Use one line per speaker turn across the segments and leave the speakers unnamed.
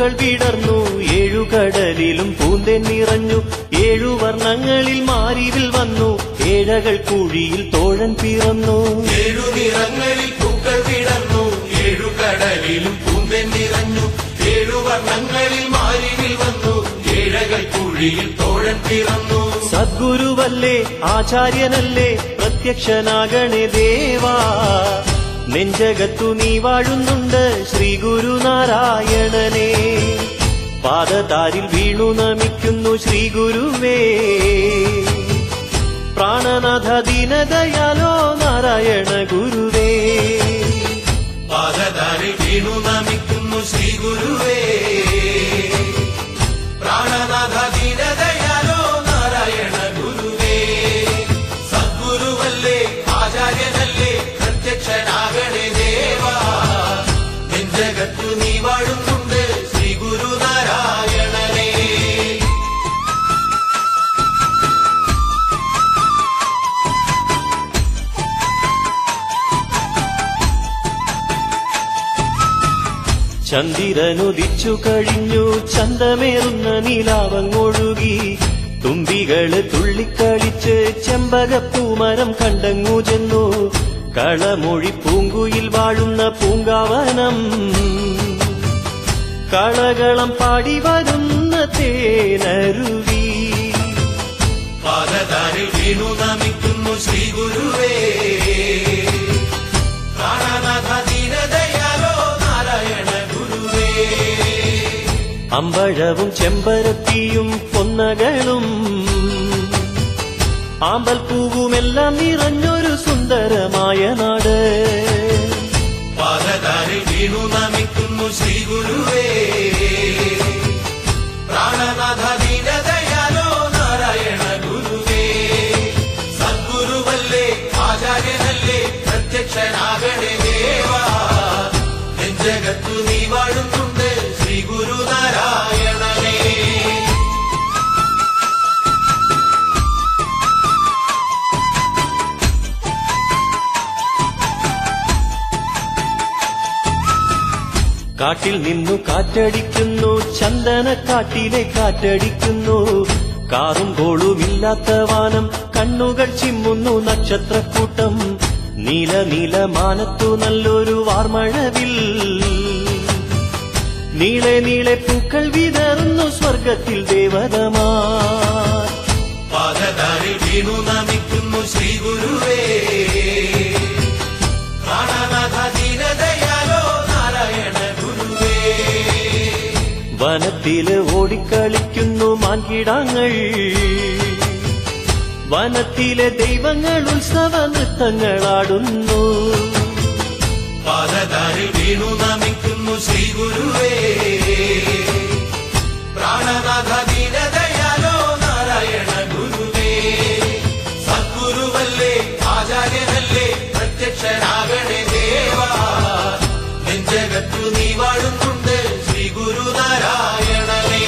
പൂക്കൾ വിടർന്നു, ഏഴുകടലിലും പൂന്തേൻ നിറഞ്ഞു, ഏഴുവർണ്ണങ്ങളിൽ മാരിവിൽ വന്നു, ഏഴകൾ കുഴിയിൽ തോഴൻ പിറന്നു.
ഏഴു നിറങ്ങളിൽ പൂക്കൾ വിടർന്നു, ഏഴുകടലിലും പൂന്തേൻ നിറഞ്ഞു, ഏഴുവർണ്ണങ്ങളിൽ മാരിവിൽ വന്നു, ഏഴകൾ കുഴിയിൽ തോഴൻ പിറന്നു.
സദ്ഗുരുവല്ലേ, ആചാര്യനല്ലേ, പ്രത്യക്ഷനാകണേ ദേവാ, നെഞ്ചകത്തു നീ വാഴുന്നുണ്ട് ശ്രീ ഗുരുനാരായണനെ. പാദതാരിൽ വീണു നമിക്കുന്നു ശ്രീ ഗുരുവേ, പ്രാണനാഥ ദീനദയാലോ നാരായണ ഗുരുവേ.
പാദതാരിൽ വീണു നമിക്കുന്നു ശ്രീ ഗുരുവേ, പ്രാണനാഥ ദീനദയാലോ നാരായണ ഗുരുവേ. സദ്ഗുരുവല്ലേ, ആചാര്യനല്ലേ, പ്രത്യക്ഷനാകണേ ദേവാ, നെഞ്ചകത്തു നീ വാഴുന്നുണ്ട് ശ്രീ ഗുരുനാരായണനേ.
ചന്ദ്രനുദിച്ചു കഴിഞ്ഞു, ചന്തമേറുന്ന നിലാവങ്ങൊഴുകി, തുമ്പികള് തുള്ളിക്കളിച്ച് ചെമ്പകപ്പൂമരം കണ്ടങ്ങു ചെന്നു, കളമൊഴി പൂങ്കുയിൽ വാഴുന്ന പൂങ്കാവനം, കളകളം പാടി വരുന്ന തേനരുവി.
പാദതാരിൽ വീണു നമിക്കുന്നു ശ്രീ ഗുരുവേ, പ്രാണനാഥ ദീനദയാലോ നാരായണ ഗുരുവേ.
അമ്പഴവും ചെമ്പരത്തിയും പൊന്നകളും ആമ്പൽപ്പൂവുമെല്ലാം നിറഞ്ഞൊരു സുന്ദരമായ നാട്.
പാദതാരിൽ വീണു നമിക്കുന്നു ശ്രീ ഗുരുവേ, പ്രാണനാഥ ദീനദയാലോ നാരായണ ഗുരുവേ. സദ്ഗുരുവല്ലേ, ആചാര്യനല്ലേ, പ്രത്യക്ഷനാകണേ ദേവാ, നെഞ്ചകത്തു നീ വാഴുന്നുണ്ട് ശ്രീ ഗുരുനാരായണനേ.
കാട്ടിൽ നിന്നു കാറ്റടിക്കുന്നു, ചന്ദനക്കാട്ടിലെ കാറ്റടിക്കുന്നു, കാറും കോളുമില്ലാത്ത വാനം, കണ്ണുകൾ ചിമ്മുന്നു നക്ഷത്രക്കൂട്ടം, നീല നീല മാനത്തു നല്ലൊരു വാർമഴവിൽ, നീളെ നീളെ പൂക്കൾ വിതറുന്നു സ്വർഗത്തിൽ ദേവതമാർ.
പാദതാരിൽ വീണു നമിക്കുന്നു ശ്രീ ഗുരുവേ, പ്രാണനാഥ ദീനദയാലോ നാരായണ ഗുരുവേ.
വനത്തില് ഓടിക്കളിക്കുന്നു മാൻകിടാങ്ങൾ, വനത്തിലെ ദൈവങ്ങൾ ഉത്സവ നൃത്തങ്ങളാടുന്നു.
പാദതാരിൽ വീണു നമിക്കുന്നു ശ്രീ ഗുരുവേ, പ്രാണനാഥ ദീനദയാലോ നാരായണ ഗുരുവേ. സദ്ഗുരുവല്ലേ, ആചാര്യനല്ലേ, പ്രത്യക്ഷനാകണേ ദേവാ, നെഞ്ചകത്തു നീ വാഴുന്നുണ്ട് ശ്രീ ഗുരുനാരായണനേ.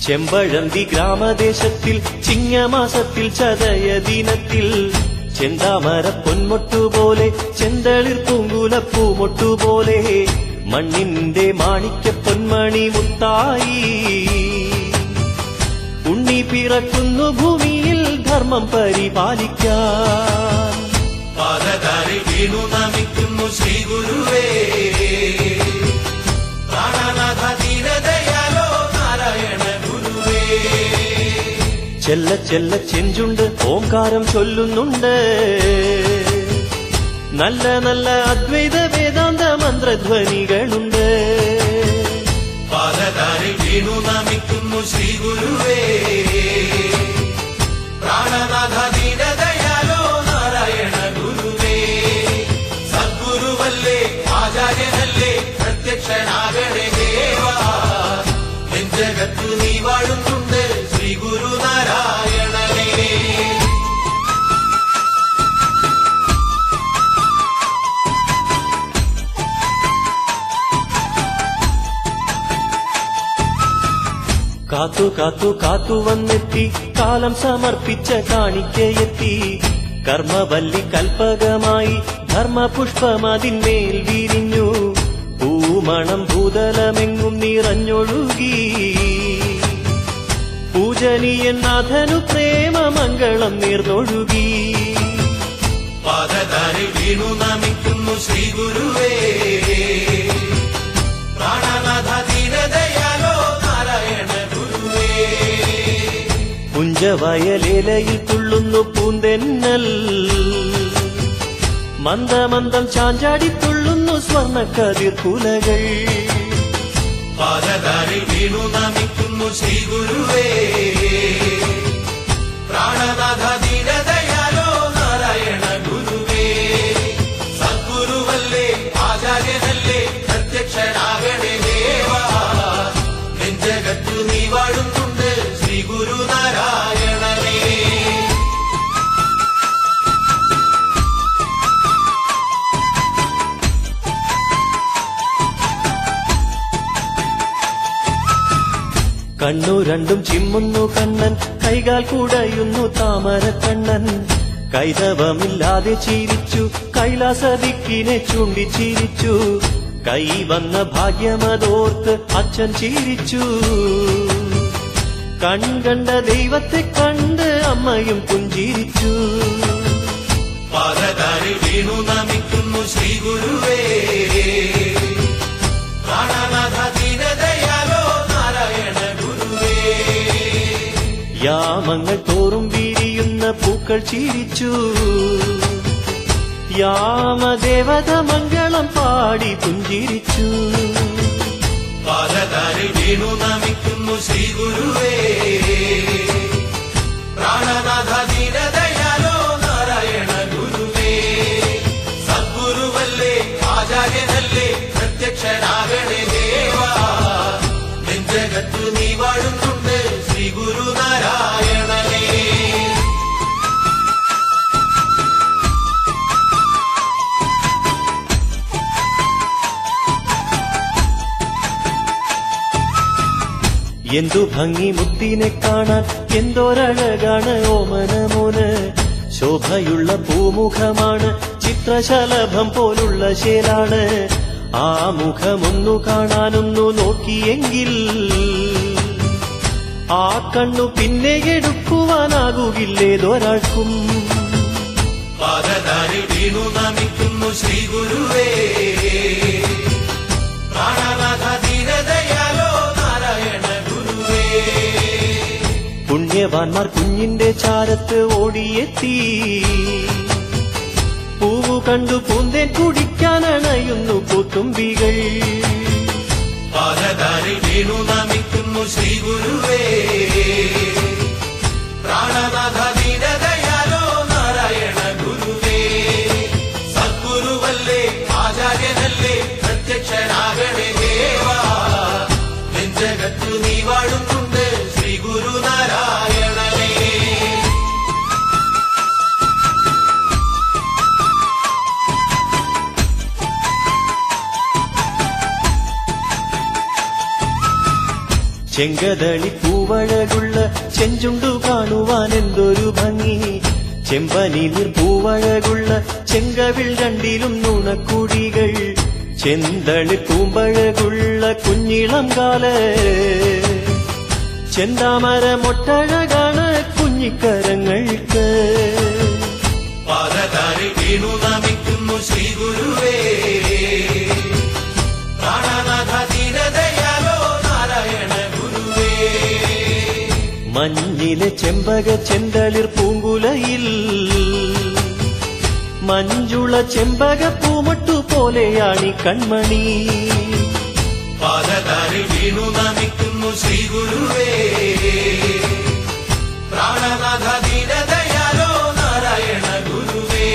ചെമ്പഴന്തി ഗ്രാമദേശത്തിൽ ചിങ്ങമാസത്തിൽ ചതയ ദിനത്തിൽ, ചെന്താമര പൊന്മൊട്ടുപോലെ ചെന്തളിർ പൂങ്കുലപ്പൂമൊട്ടുപോലെ, മണ്ണിന്റെ മാണിക്യ പൊന്മണി മുത്തായി, ഉണ്ണി പിറക്കുന്നു ഭൂമിയിൽ ധർമ്മം പരിപാലിക്കാൻ.
പാദതാരിൽ വീണു നമിക്കുന്നു ശ്രീ ഗുരുവേ, പ്രാണനാഥ ദീനദയാലോ നാരായണ ഗുരുവേ.
ചെല്ല ചെല്ല ചെഞ്ചുണ്ട് ഓംകാരം ചൊല്ലുന്നുണ്ട്, നല്ല നല്ല അദ്വൈത വേദാന്ത മന്ത്രധ്വനികളുണ്ട്.
പാദതാരിൽ വീണു നമിക്കുന്നു ശ്രീ ഗുരുവേ, പ്രാണനാഥ ദീനദയാലോ നാരായണ ഗുരുവേ. സദ്ഗുരുവല്ലേ, ആചാര്യനല്ലേ, പ്രത്യക്ഷനാകണേ ദേവാ, നെഞ്ചകത്തു നീ വാഴുന്നുണ്ട് ശ്രീ ഗുരുനാരായണനേ.
കാത്തു കാത്തു കാത്തു വന്നെത്തി കാലം സമർപ്പിച്ച കാണിക്കയെത്തി കർമ്മവല്ലി കൽപ്പകമായി ധർമ്മപുഷ്പമതിന്മേൽ വിരിഞ്ഞു പൂമണം ഭൂതലമെങ്ങും നിറഞ്ഞൊഴുകി പൂജനീയൻ നാഥനു പ്രേമമംഗളം നേർന്നൊഴുകി
പാദധാരിൽ വീണു നമിക്കുന്നു ശ്രീ ഗുരുവേ പ്രാണനാഥ ദീനദയാലോ നാരായണ ഗുരുവേ
പുഞ്ചവയലേലയിൽ തുള്ളുന്നു പൂന്തെന്നൽ മന്ദമന്ദം ചാഞ്ചാടി തുള്ളുന്നു സ്വർണ്ണക്കതിർ കുലകൾ
പാദധാരിൽ വീണു നമിക്കുന്നു ശ്രീ ഗുരുവേ പ്രാണനാഥ ദീനദയാലോ നാരായണ ഗുരുവേ സദ്ഗുരുവല്ലേ ആചാര്യനല്ലേ പ്രത്യക്ഷനാകണേ ദേവാ നെഞ്ചകത്തു നീ വാഴുന്നുണ്ട് ശ്രീ ഗുരുനാരായണനേ
കണ്ണു രണ്ടും ചിമ്മുന്നു കണ്ണൻ കൈകാൽ കുടയുന്നു താമരക്കണ്ണൻ കൈതവമില്ലാതെ ചിരിച്ചു കൈലാസദിക്കിനെ ചൂണ്ടിച്ചിരിച്ചു കൈ വന്ന ഭാഗ്യമതോർത്ത് അച്ഛൻ ചിരിച്ചു കൺകണ്ട ദൈവത്തെ കണ്ട് അമ്മയും പുഞ്ചിരിച്ചു
പാദധാരിൽ വീണു നമിക്കുന്നു ശ്രീ ഗുരുവേ പ്രാണനാഥ ദീനദയാലോ നാരായണ ഗുരുവേ
യാമങ്ങൾ തോറും വിരിയുന്ന പൂക്കൾ ചിരിച്ചു യാമദേവത മംഗളം പാടി പുഞ്ചിരിച്ചു
പാദധാരിൽ വീണു നമിക്കുന്നു ശ്രീ ഗുരുവേ പ്രാണനാഥ ദീനദയാലോ നാരായണ ഗുരുവേ സദ്ഗുരുവല്ലേ ആചാര്യനല്ലേ പ്രത്യക്ഷനാകണേ ദേവാ നെഞ്ചകത്തു നീ വാഴുന്നുണ്ട് ശ്രീ ഗുരുനാരായണനേ
എന്തു ഭംഗി മുത്തിനെ കാണാൻ എന്തോരഴകാണ് ഓമനമോന് ശോഭയുള്ള പൂമുഖമാണ് ചിത്രശലഭം പോലുള്ള ശേലാണ് ആ മുഖമൊന്നു കാണാനൊന്നു നോക്കിയെങ്കിൽ ആ കണ്ണു പിന്നെ എടുക്കുവാനാകുകില്ലേതൊരാൾക്കും
പാദധാരിൽ വീണു നമിക്കുന്നു ശ്രീ ഗുരുവേ പ്രാണനാഥ ദീനദയാലോ നാരായണ ഗുരുവേ
പുണ്യവാന്മാർ കുഞ്ഞിന്റെ ചാരത്ത് ഓടിയെത്തി പൂവു കണ്ടു പൂന്തേൻ കുടിക്കാനണയുന്നു പൂത്തുമ്പികൾ
പാദധാരിൽ വീണു നമിക്കുന്നു ശ്രീ ഗുരുവേ പ്രാണനാഥ ദീനദയാലോ നാരായണ ഗുരുവേ സദ്ഗുരുവല്ലേ ആചാര്യനല്ലേ പ്രത്യക്ഷനാകണേ ദേവാ നെഞ്ചകത്തു നീ വാഴുന്നുണ്ട് ശ്രീ ഗുരുനാരായണനേ
ചെങ്കതളി പൂവഴകുള്ള ചെഞ്ചുണ്ടു കാണുവാൻ എന്തൊരു ഭംഗി ചെമ്പനി പൂവഴകുള്ള ചെങ്കവിൾ രണ്ടിലും നുണക്കുടികൾ ചെന്തളി പൂമ്പഴകുള്ള കുഞ്ഞിളം കാല ചെന്താമര മൊട്ടഴകാണ് കുഞ്ഞിക്കരങ്ങൾക്ക്
പാദധാരിൽ വീണു നമിക്കുന്നു ശ്രീ ഗുരുവേ പ്രാണനാഥ ദീനദയാലോ നാരായണ ഗുരുവേ
മഞ്ഞിലെ ചെമ്പക ചെന്തളിർ പൂങ്കുലയിൽ മഞ്ജുള ചെമ്പക പൂമട്ടു പോലെയാണി കൺമണി
പാദധാരിൽ വീണു നമിക്കുന്നു ശ്രീ ഗുരുവേ പ്രാണനാഥ ദീനദയാലോ നാരായണ ഗുരുവേ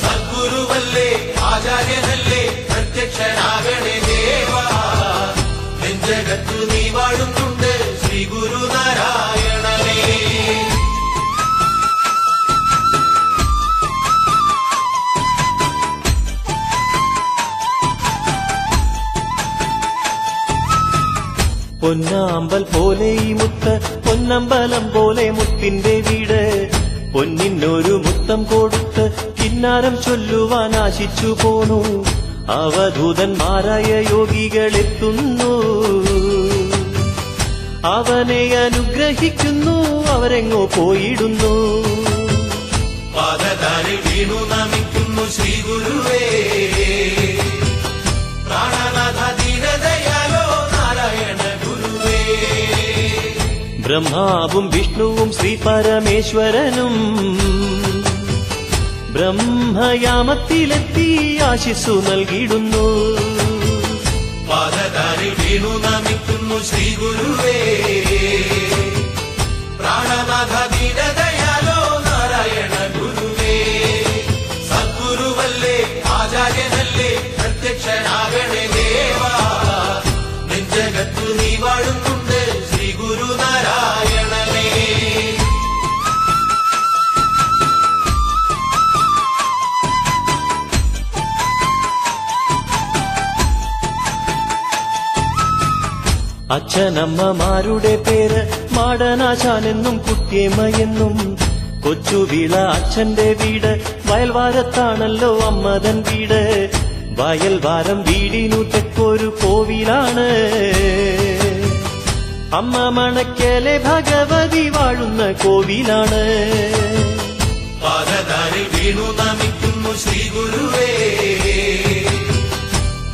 സദ്ഗുരുവല്ലേ ആചാര്യനല്ലേ പ്രത്യക്ഷനാകണേ ദേവാ നെഞ്ചകത്തു നീ വാഴുന്നുണ്ട് ശ്രീ ഗുരുനാരായണനേ
പൊന്നാമ്പൽ പോലെ ഈ മുത്ത് പൊന്നമ്പലം പോലെ മുത്തിന്റെ വീട് പൊന്നിനൊരു മുത്തം കൊടുത്ത് കിന്നാരം ചൊല്ലുവാൻ ആശിച്ചു പോന്നു അവധൂതന്മാരായ യോഗികളെത്തുന്നു അവനെ അനുഗ്രഹിക്കുന്നു അവരെങ്ങോ പോയിടുന്നു
പാദതാരിൽ വീണു നമിക്കുന്നു ശ്രീ ഗുരുവേ പ്രാണനാഥ ദീനദയാലോ നാരായണ ഗുരുവേ
ബ്രഹ്മാവും വിഷ്ണുവും ശ്രീ പരമേശ്വരനും ബ്രഹ്മയാമത്തിലെത്തി ആശിസ്സു നൽകിയിടുന്നു
പാദതാരിൽ വീണു നമിക്കുന്നു ശ്രീ ഗുരുവേ പ്രാണനാഥ ദീനദയാലോ നാരായണ ഗുരുവേ സദ്ഗുരുവല്ലേ ആചാര്യനല്ലേ പ്രത്യക്ഷനാകണേ ദേവാ നെഞ്ചകത്തു നീ വാഴുന്നുണ്ട് ശ്രീ ഗുരുനാരായണനേ
അച്ഛനമ്മമാരുടെ പേര് മാടനാശാനെന്നും കുട്ടിയമ്മയെന്നും കൊച്ചുവിള അച്ഛന്റെ വീട് വയൽവാരത്താണല്ലോ അമ്മതൻ വീട് വയൽവാരം വീടിനു തെക്കൊരു കോവിലാണ് അമ്മ മണക്കലെ ഭഗവതി വാഴുന്ന കോവിലാണ്
പാദതാരിൽ വീണു നമിക്കുന്നു ശ്രീ ഗുരുവേ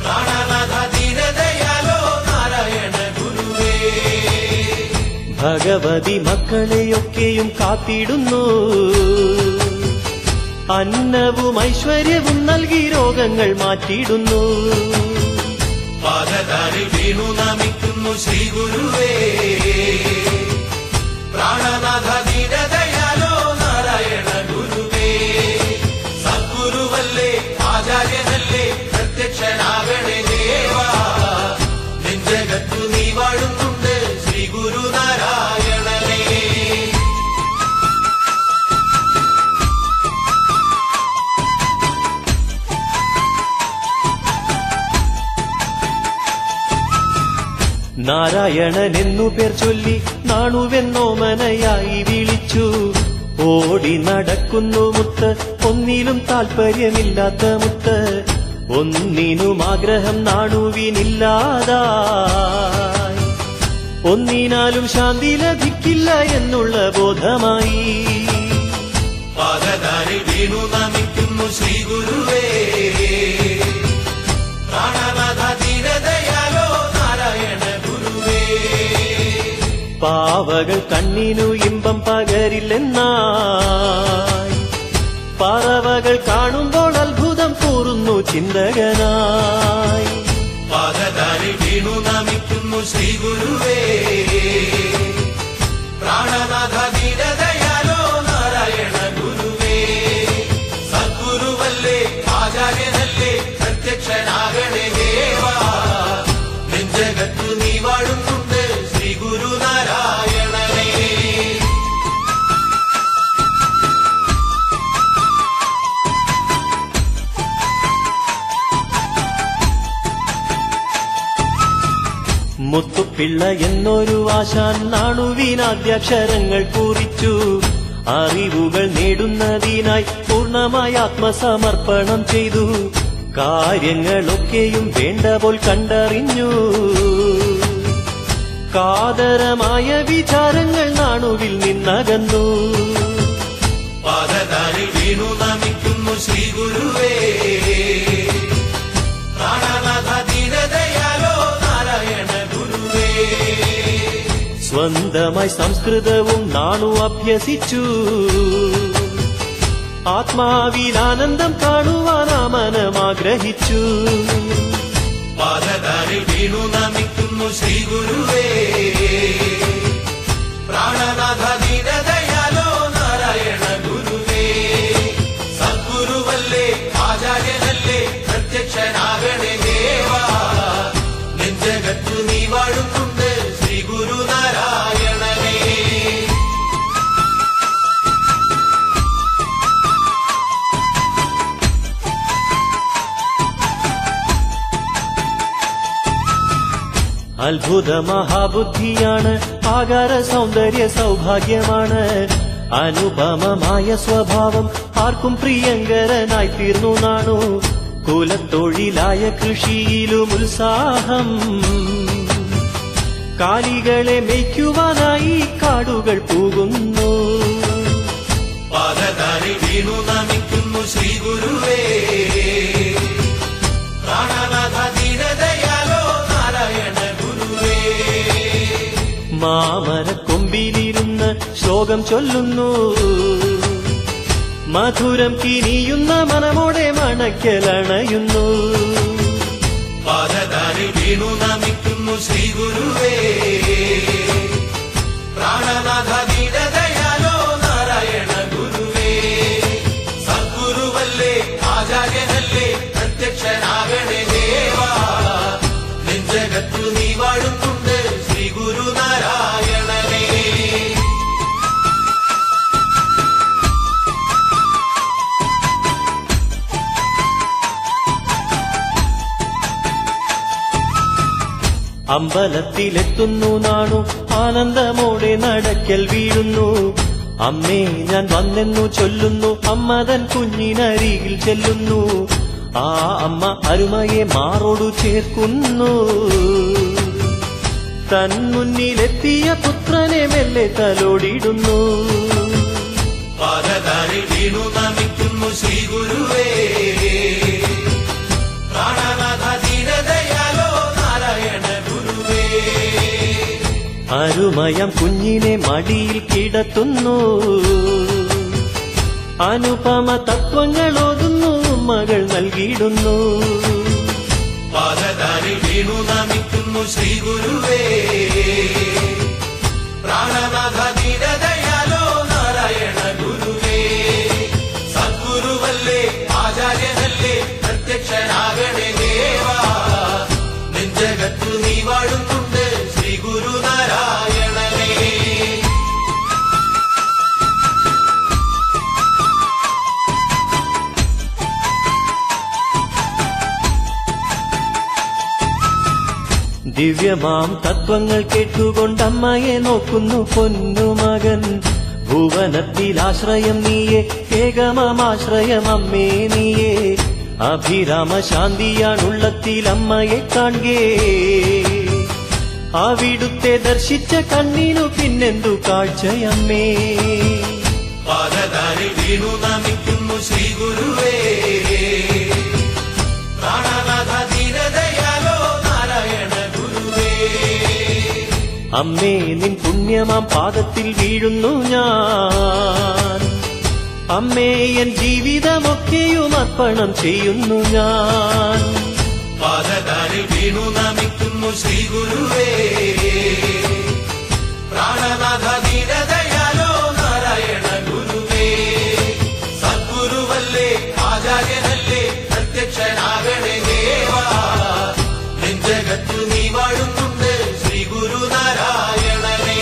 പ്രാണനാഥ ദീനദയാലോ നാരായണ ഗുരുവേ
ഭഗവതി മക്കളെയൊക്കെയും കാത്തിടുന്നു അന്നവും ഐശ്വര്യവും നൽകി രോഗങ്ങൾ മാറ്റിയിടുന്നു
പാദതാരിൽ വീണു നമിക്കുന്നു ശ്രീ ഗുരുവേ പ്രാണനാഥ ദീനദയാലോ നാരായണ ഗുരുവേ സദ്ഗുരുവല്ലേ ആചാര്യനല്ലേ പ്രത്യക്ഷനാകണേ ദേവാ നെഞ്ചകത്തു നീ വാഴുന്നുണ്ട് ശ്രീ ഗുരുനാരായണനേ
നാരായണൻ എന്നു പേർ ചൊല്ലി നാണുവെന്നോമനയായി വിളിച്ചു ഓടി നടക്കുന്നു മുത്ത് ഒന്നിലും താല്പര്യമില്ലാത്ത മുത്ത് ഒന്നിനും ആഗ്രഹം നാണുവിനില്ലാതായി ഒന്നിനാലും ശാന്തി ലഭിക്കില്ല എന്നുള്ള ബോധമായി
പാദതാരിൽ വീണു നമിക്കുന്നു ശ്രീ ഗുരുവേ പ്രാണനാഥ ദീനദയാലോ നാരായണ ഗുരുവേ
പാവകൾ കണ്ണിനു ഇമ്പം പകരില്ലെന്നായി പറവകൾ കാണുമ്പോൾ അത്ഭുതം കൂറുന്നു ചിന്തകനായി
പാദതാരിൽ വീണു നമിക്കുന്നു ശ്രീ ഗുരുവേ പ്രാണനാഥ ദീനദയാലോ നാരായണ ഗുരുവേ സദ്ഗുരുവല്ലേ ആചാര്യനല്ലേ പ്രത്യക്ഷനാകണേ ദേവാ നെഞ്ചകത്തു നീ വാഴുന്നുണ്ട് ശ്രീ ഗുരുനാരായണനേ
മുത്തുപിള്ള എന്നൊരു ആശാൻ നാണുവിനാദ്യാക്ഷരങ്ങൾ കുറിച്ചു അറിവുകൾ നേടുന്നതിനായി പൂർണ്ണമായ ആത്മസമർപ്പണം ചെയ്തു കാര്യങ്ങളൊക്കെയും വേണ്ട പോൽ കണ്ടറിഞ്ഞു കാതരമായ വിചാരങ്ങൾ നാണുവിൽ നിന്നകന്നു
പാദതാരിൽ വീണു നമിക്കുന്നു ശ്രീ ഗുരുവേ പ്രാണനാഥ ദീനദയാലോ നാരായണ ഗുരുവേ
സ്വന്തമായി സംസ്കൃതവും നാണു അഭ്യസിച്ചു ആത്മാവിലാനന്ദം കാണുവാൻ ആ മനമാഗ്രഹിച്ചു
പാദതാരിൽ വീണു നമിക്കുന്നു ശ്രീ ഗുരുവേ പ്രാണനാഥ ദീനദയാലോ നാരായണ ഗുരുവേ സദ്ഗുരുവല്ലേ ആചാര്യനല്ലേ പ്രത്യക്ഷനാകണേ ദേവാ നെഞ്ചകത്തു നീ വാഴുന്നുണ്ട് ശ്രീ ഗുരുനാരായണനേ
അത്ഭുത മഹാബുദ്ധിയാണ്, ആകാര സൗന്ദര്യ സൗഭാഗ്യമാണ്, അനുപമമായ സ്വഭാവം ആർക്കും പ്രിയങ്കരനായി തീർന്നു നാണു. കുലത്തൊഴിലായ കൃഷിയിലും ഉത്സാഹം, കാലികളെ മേയ്ക്കുവാനായി കാടുകൾ പോകുന്നു.
പാദതാരിൽ വീണു നമിക്കുന്നു ശ്രീ ഗുരുവേ, പ്രാണനാഥ ദീനദയാലോ നാരായണ ഗുരുവേ.
മാമരക്കൊമ്പിലിരുന്ന് ശ്ലോകം ചൊല്ലുന്നു, മധുരം കിനിയുന്ന മനമോടെ മണക്കലണയുന്നു.
പാദതാരിൽ വീണു നമിക്കുന്നു ശ്രീ ഗുരുവേ, പ്രാണനാഥ ദീനദയാലോ നാരായണ ഗുരുവേ. സദ്ഗുരുവല്ലേ ആചാര്യനല്ലേ പ്രത്യക്ഷനാകണേ ദേവാ, നെഞ്ചകത്തു നീ വാഴുന്നുണ്ട് ശ്രീ ഗുരുനാരായണനേ.
അമ്പലത്തിലെത്തുന്നു നാണു, ആനന്ദമോടെ നടക്കൽ വീഴുന്നു. അമ്മേ ഞാൻ വന്നെന്നു ചൊല്ലുന്നു, അമ്മ തൻ കുഞ്ഞിനരികിൽ ചെല്ലുന്നു. ആ അമ്മ അരുമയെ മാറോടു ചേർക്കുന്നു. തൻ മുന്നിലെത്തിയ പുത്രനെ മെല്ലെ തലോടിയിടുന്നു.
പാദതാരിൽ വീണു നമിക്കുന്നു ശ്രീ ഗുരുവേ, പ്രാണനാഥ ദീനദയാലോ നാരായണ ഗുരുവേ.
അരുമയം കുഞ്ഞിനെ മടിയിൽ കിടത്തുന്നു, അനുപമ തത്വങ്ങളോതുന്നു, മകൾ നൽകിയിടുന്നു.
പാദതാരിൽ വീണു നമിക്കുന്നു ശ്രീ ഗുരുവേ, പ്രാണനാഥ ദീനദയാലോ നാരായണ ഗുരുവേ. സദ്ഗുരുവല്ലേ ആചാര്യനല്ലേ പ്രത്യക്ഷനാകണേ ദേവാ, നെഞ്ചകത്തു നീ വാഴുന്നുണ്ട് ശ്രീ ഗുരുനാരായണനേ.
ദിവ്യമാം തത്വങ്ങൾ കേട്ടുകൊണ്ടമ്മയെ നോക്കുന്നു പൊന്നുമകൻ. ഭുവനത്തിൽ ആശ്രയം നീയെ, ഏകമാശ്രയം അമ്മേ നീയെ. അഭിരാമ ശാന്തിയാണുള്ളത്തിൽ അമ്മയെ കാൺകേ, അവിടുത്തെ ദർശിച്ച കണ്ണിനു പിന്നെന്തു കാഴ്ചയമ്മേ.
പാദതാരിൽ വീണു നമിക്കുന്നു ശ്രീ ഗുരുവേ, പ്രാണനാഥ ദീനദയാലോ നാരായണ ഗുരുവേ.
അമ്മേ നിൻ പുണ്യമാം പാദത്തിൽ വീഴുന്നു ഞാൻ. അമ്മേ എൻ ജീവിതമൊക്കെയും അർപ്പണം ചെയ്യുന്നു ഞാൻ.
പാദതാരിൽ വീണു നമിക്കുന്നു ശ്രീ ഗുരുവേ, പ്രാണനാഥ ദീനദയാലോ നാരായണ ഗുരുവേ. സദ്ഗുരുവല്ലേ ആചാര്യനല്ലേ പ്രത്യക്ഷനാകണേ ദേവാ, നെഞ്ചകത്തു നീ വാഴുന്നുണ്ട് ശ്രീ ഗുരുനാരായണനേ.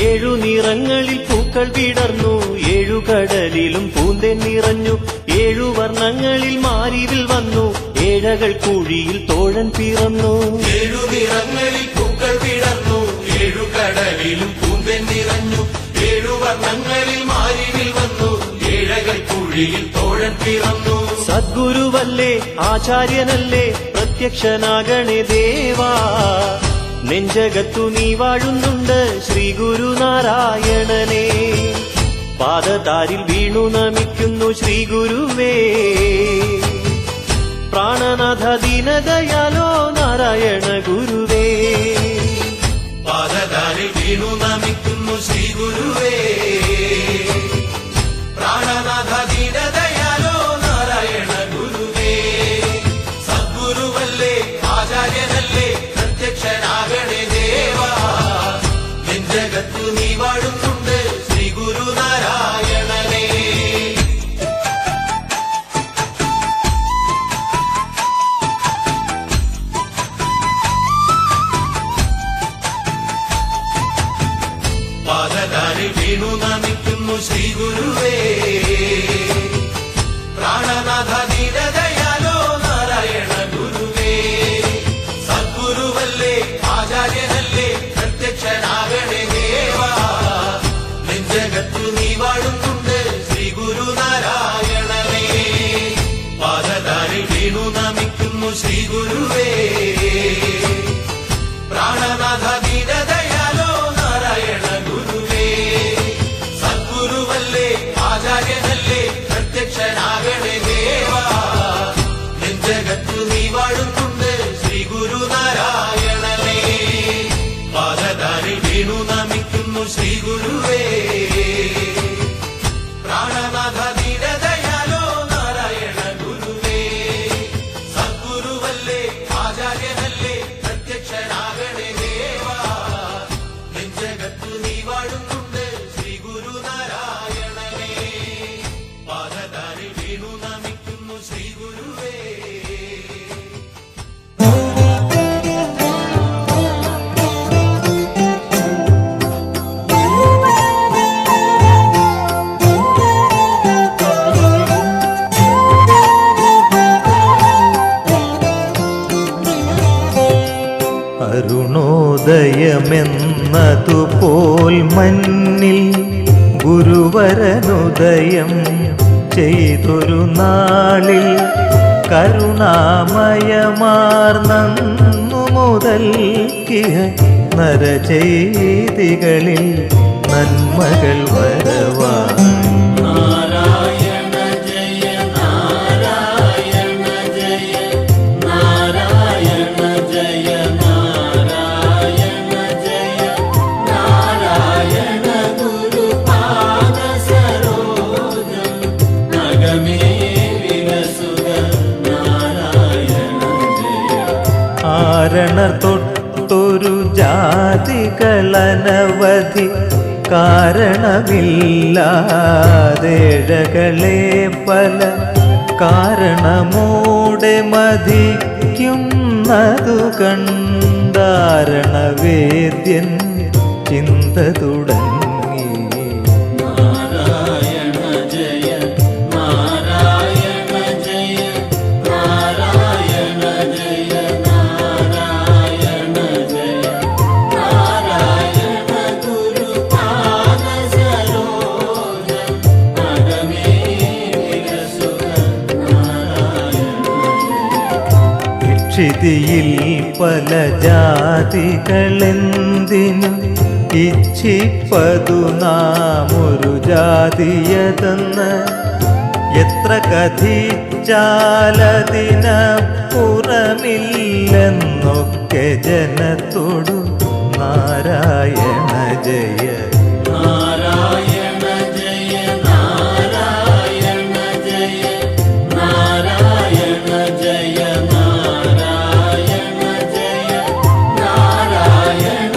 ഏഴു നിറങ്ങളിൽ പൂക്കൾ വിടർന്നു, ഏഴു കടലിലും പൂന്തേൻ നിറഞ്ഞു. ഏഴു വർണ്ണങ്ങളിൽ മാരിവിൽ വന്നു, ഏഴകൾ കുഴിയിൽ തോഴൻ പിറന്നു.
ഏഴു നിറങ്ങളിൽ പൂക്കൾ വിടർന്നു, ഏഴു കടലിലും പൂന്തേൻ നിറഞ്ഞു. ഏഴു വർണ്ണങ്ങളിൽ മാരിവിൽ വന്നു, ഏഴകൾ കുഴിയിൽ തോഴൻ പിറന്നു.
സദ്ഗുരുവല്ലേ ആചാര്യനല്ലേ പ്രത്യക്ഷനാകണേ ദേവാ, നെഞ്ചകത്തു നീ വാഴുന്നുണ്ട് ശ്രീ ഗുരുനാരായണനേ. പാദതാരിൽ വീണു നമിക്കുന്നു ശ്രീ ഗുരുവേ, പ്രാണനാഥ ദീനദയാലോ നാരായണ ഗുരുവേ.
പാദതാരിൽ വീണു നമിക്കുന്നു ശ്രീ ഗുരുവേ, പ്രാണനാഥ ദീനദയാലോ നാരായണ ഗുരുവേ. സദ്ഗുരുവല്ലേ ആചാര്യനല്ലേ പ്രത്യക്ഷനാകണേ ദേവാ, നെഞ്ചകത്തു നീ വാഴുന്നുണ്ട് ശ്രീ ഗുരുനാരായണനേ. പാദതാരിൽ വീണു നമിക്കുന്നു ശ്രീ ഗുരുവേ പ്രാണനാഥ ദീനദയാലോ നാരായണ ഗുരുവേ സദ്ഗുരുവല്ലേ ആചാര്യനല്ലേ പ്രത്യക്ഷനാകണേ ദേവാ നെഞ്ചകത്തു നീ വാഴുന്നുണ്ട് ശ്രീ ഗുരുനാരായണനേ പാദതാരിൽ വീണു നമിക്കുന്നു ശ്രീ ഗുരുവേ പ്രാണനാഥ ദീനദയാലോ നാരായണ ഗുരുവേ സദ്ഗുരുവല്ലേ ആചാര്യനല്ലേ പ്രത്യക്ഷനാകണേ ദേവാ നെഞ്ചകത്തു നീ വാഴുന്നുണ്ട് ശ്രീ ഗുരുനാരായണനേ പാദതാരിൽ വീണു നമിക്കുന്നു ശ്രീ ഗുരുവേ പ്രാണനാഥ ദീനദയാലോ നാരായണ ഗുരുവേ സദ്ഗുരുവല്ലേ ആചാര്യനല്ലേ പ്രത്യക്ഷനാകണേ ദേവാ നെഞ്ചകത്തു നീ വാഴുന്നുണ്ട് ശ്രീ ഗുരുനാരായണനേ പാദതാരിൽ വീണു നമിക്കുന്നു ശ്രീ ഗുരുവേ
അരുണോദയമെന്നതുപോൽ മഞ്ഞിൽ ഗുരുവരനുദയം ചെയ്തൊരു നാളിൽ കരുണാമയമാർന്നു മുതൽക്കിയ നരചെയ്തികളിൽ നന്മകൾ വരവായി കാരണർ തൊട്ടൊരു ജാതികളനവധി കാരണമില്ലാതേഴകളെ പല കാരണമോടെ മതിക്കുന്നതു കണ്ടാരണവേദ്യൻ ചിന്ത തുടങ്ങി ക്ഷിതിയിൽ പല ജാതികളെന്തിനു ഇച്ഛിപ്പതു നാമൊരു ജാതിയതെന്ന് എത്ര കഥിച്ചാലതിനപ്പുറമില്ലെന്നൊക്കെ ജനത്തോടു നാരായണ ജയ